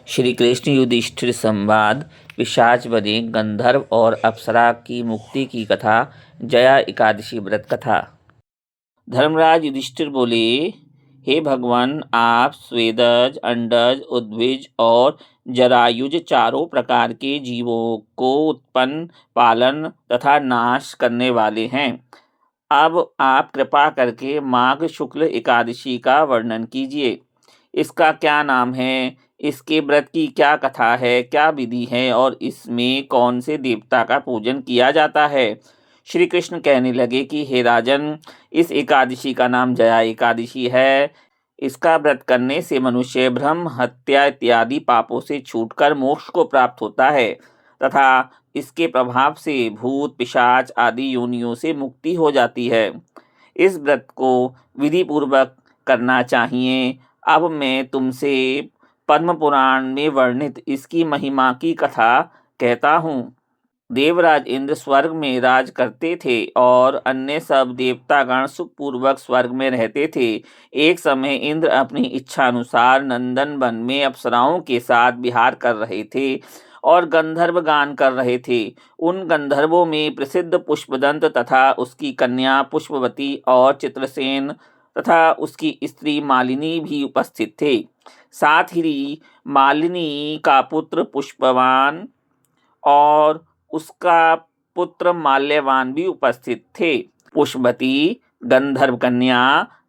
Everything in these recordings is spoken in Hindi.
श्री कृष्ण युधिष्ठिर संवाद। पिशाच बने गंधर्व और अप्सरा की मुक्ति की कथा। जया एकादशी व्रत कथा। धर्मराज युधिष्ठिर बोले, हे भगवान, आप स्वेदज, अंडज, उद्भिज और जरायुज चारों प्रकार के जीवों को उत्पन्न, पालन तथा नाश करने वाले हैं। अब आप कृपा करके माघ शुक्ल एकादशी का वर्णन कीजिए। इसका क्या नाम है, इसके व्रत की क्या कथा है, क्या विधि है और इसमें कौन से देवता का पूजन किया जाता है। श्री कृष्ण कहने लगे कि हे राजन, इस एकादशी का नाम जया एकादशी है। इसका व्रत करने से मनुष्य भ्रम, हत्या इत्यादि पापों से छूटकर मोक्ष को प्राप्त होता है तथा इसके प्रभाव से भूत, पिशाच आदि योनियों से मुक्ति हो जाती है। इस व्रत को विधि पूर्वक करना चाहिए। अब मैं तुमसे पद्म पुराण में वर्णित इसकी महिमा की कथा कहता हूँ। देवराज इंद्र स्वर्ग में राज करते थे और अन्य सब देवतागण सुखपूर्वक स्वर्ग में रहते थे। एक समय इंद्र अपनी इच्छा अनुसार नंदन वन में अप्सराओं के साथ विहार कर रहे थे और गंधर्व गान कर रहे थे। उन गंधर्वों में प्रसिद्ध पुष्पदंत तथा उसकी कन्या पुष्पवती और चित्रसेन तथा उसकी स्त्री मालिनी भी उपस्थित थे। साथ ही मालिनी का पुत्र पुष्पवान और उसका पुत्र माल्यवान भी उपस्थित थे। पुष्पवती गंधर्व कन्या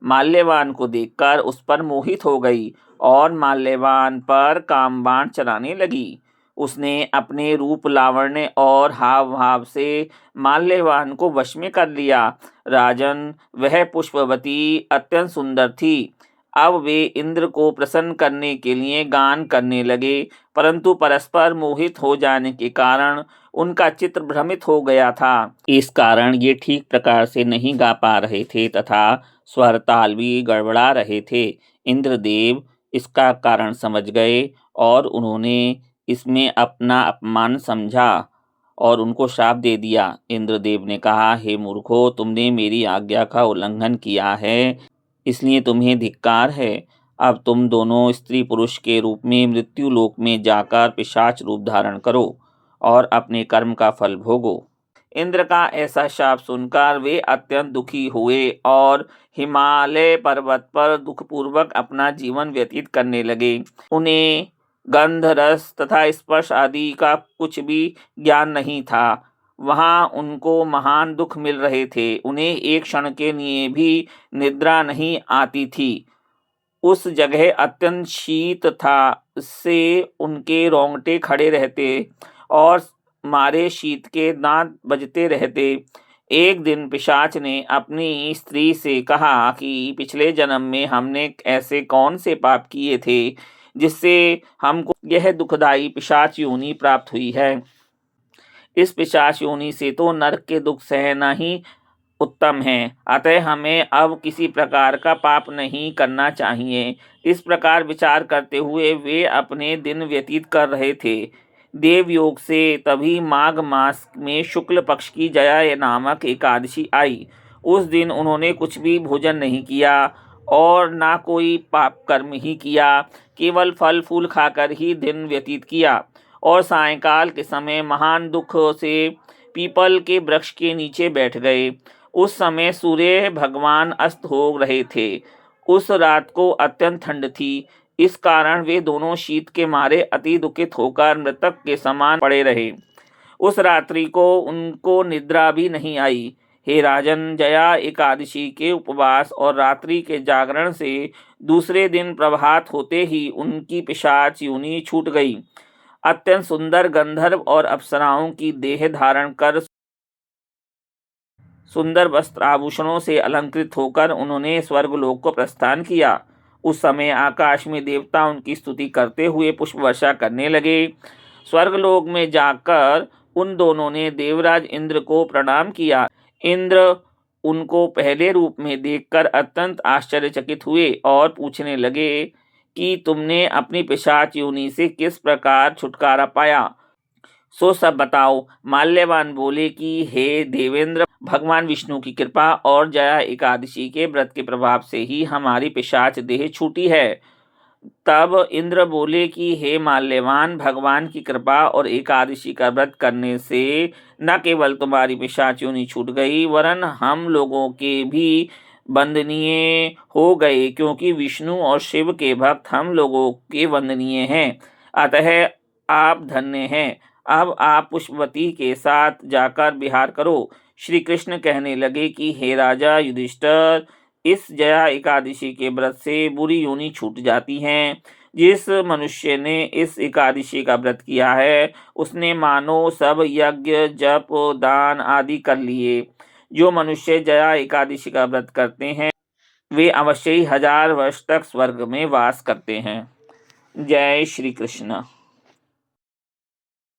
माल्यवान को देखकर उस पर मोहित हो गई और माल्यवान पर कामबाण चलाने लगी। उसने अपने रूप, लावण्य और हाव भाव से माल्यवान को वश में कर लिया। राजन, वह पुष्पवती अत्यंत सुंदर थी। अब वे इंद्र को प्रसन्न करने के लिए गान करने लगे, परंतु परस्पर मोहित हो जाने के कारण उनका चित्त भ्रमित हो गया था। इस कारण ये ठीक प्रकार से नहीं गा पा रहे थे तथा स्वर ताल भी गड़बड़ा रहे थे। इंद्रदेव इसका कारण समझ गए और उन्होंने इसमें अपना अपमान समझा और उनको श्राप दे दिया। इंद्रदेव ने कहा, हे मूर्खों, तुमने मेरी आज्ञा का उल्लंघन किया है, इसलिए तुम्हें धिक्कार है। अब तुम दोनों स्त्री पुरुष के रूप में मृत्यु लोक में जाकर पिशाच रूप धारण करो और अपने कर्म का फल भोगो। इंद्र का ऐसा शाप सुनकर वे अत्यंत दुखी हुए और हिमालय पर्वत पर दुखपूर्वक अपना जीवन व्यतीत करने लगे। उन्हें गंध, रस तथा स्पर्श आदि का कुछ भी ज्ञान नहीं था। वहां उनको महान दुख मिल रहे थे। उन्हें एक क्षण के लिए भी निद्रा नहीं आती थी। उस जगह अत्यंत शीत था, इससे उनके रोंगटे खड़े रहते और मारे शीत के दांत बजते रहते। एक दिन पिशाच ने अपनी स्त्री से कहा कि पिछले जन्म में हमने ऐसे कौन से पाप किए थे जिससे हमको यह दुखदाई पिशाच योनि प्राप्त हुई है। इस पिशाच योनि से तो नरक के दुख सहना ही उत्तम है, अतः हमें अब किसी प्रकार का पाप नहीं करना चाहिए। इस प्रकार विचार करते हुए वे अपने दिन व्यतीत कर रहे थे। देवयोग से तभी माघ मास में शुक्ल पक्ष की जया नामक एकादशी आई। उस दिन उन्होंने कुछ भी भोजन नहीं किया और ना कोई पाप कर्म ही किया, केवल फल फूल खाकर ही दिन व्यतीत किया और सायंकाल के समय महान दुख से पीपल के वृक्ष के नीचे बैठ गए। उस समय सूर्य भगवान अस्त हो रहे थे। उस रात को अत्यंत ठंड थी, इस कारण वे दोनों शीत के मारे अति दुखित होकर मृतक के समान पड़े रहे। उस रात्रि को उनको निद्रा भी नहीं आई। हे राजन, जया एकादशी के उपवास और रात्रि के जागरण से दूसरे दिन प्रभात होते ही उनकी पिशाच योनि छूट गई। अत्यंत सुंदर गंधर्व और अप्सराओं की देह धारण कर सुंदर वस्त्र आभूषणों से अलंकृत होकर उन्होंने स्वर्गलोक को प्रस्थान किया। उस समय आकाश में देवता उनकी स्तुति करते हुए पुष्प वर्षा करने लगे। स्वर्गलोक में जाकर उन दोनों ने देवराज इंद्र को प्रणाम किया। इंद्र उनको पहले रूप में देखकर अत्यंत आश्चर्यचकित हुए और पूछने लगे कि तुमने अपनी पिशाच योनि से किस प्रकार छुटकारा पाया, सो सब बताओ। माल्यवान बोले कि हे देवेंद्र, भगवान विष्णु की कृपा और जया एकादशी के व्रत के प्रभाव से ही हमारी पिशाच देह छूटी है। तब इंद्र बोले कि हे माल्यवान, भगवान की कृपा और एकादशी का व्रत करने से न केवल तुम्हारी पिशाच योनि छूट गई, वरन हम लोगों के भी वंदनीय हो गए, क्योंकि विष्णु और शिव के भक्त हम लोगों के वंदनीय हैं। अतः आप धन्य हैं। अब आप पुष्पवती के साथ जाकर विहार करो। श्री कृष्ण कहने लगे कि हे राजा युधिष्ठिर, इस जया एकादशी के व्रत से बुरी योनि छूट जाती हैं। जिस मनुष्य ने इस एकादशी का व्रत किया है, उसने मानो सब यज्ञ, जप, दान आदि कर लिए। जो मनुष्य जया एकादशी का व्रत करते हैं, वे अवश्य ही 1000 वर्ष तक स्वर्ग में वास करते हैं। जय श्री कृष्ण।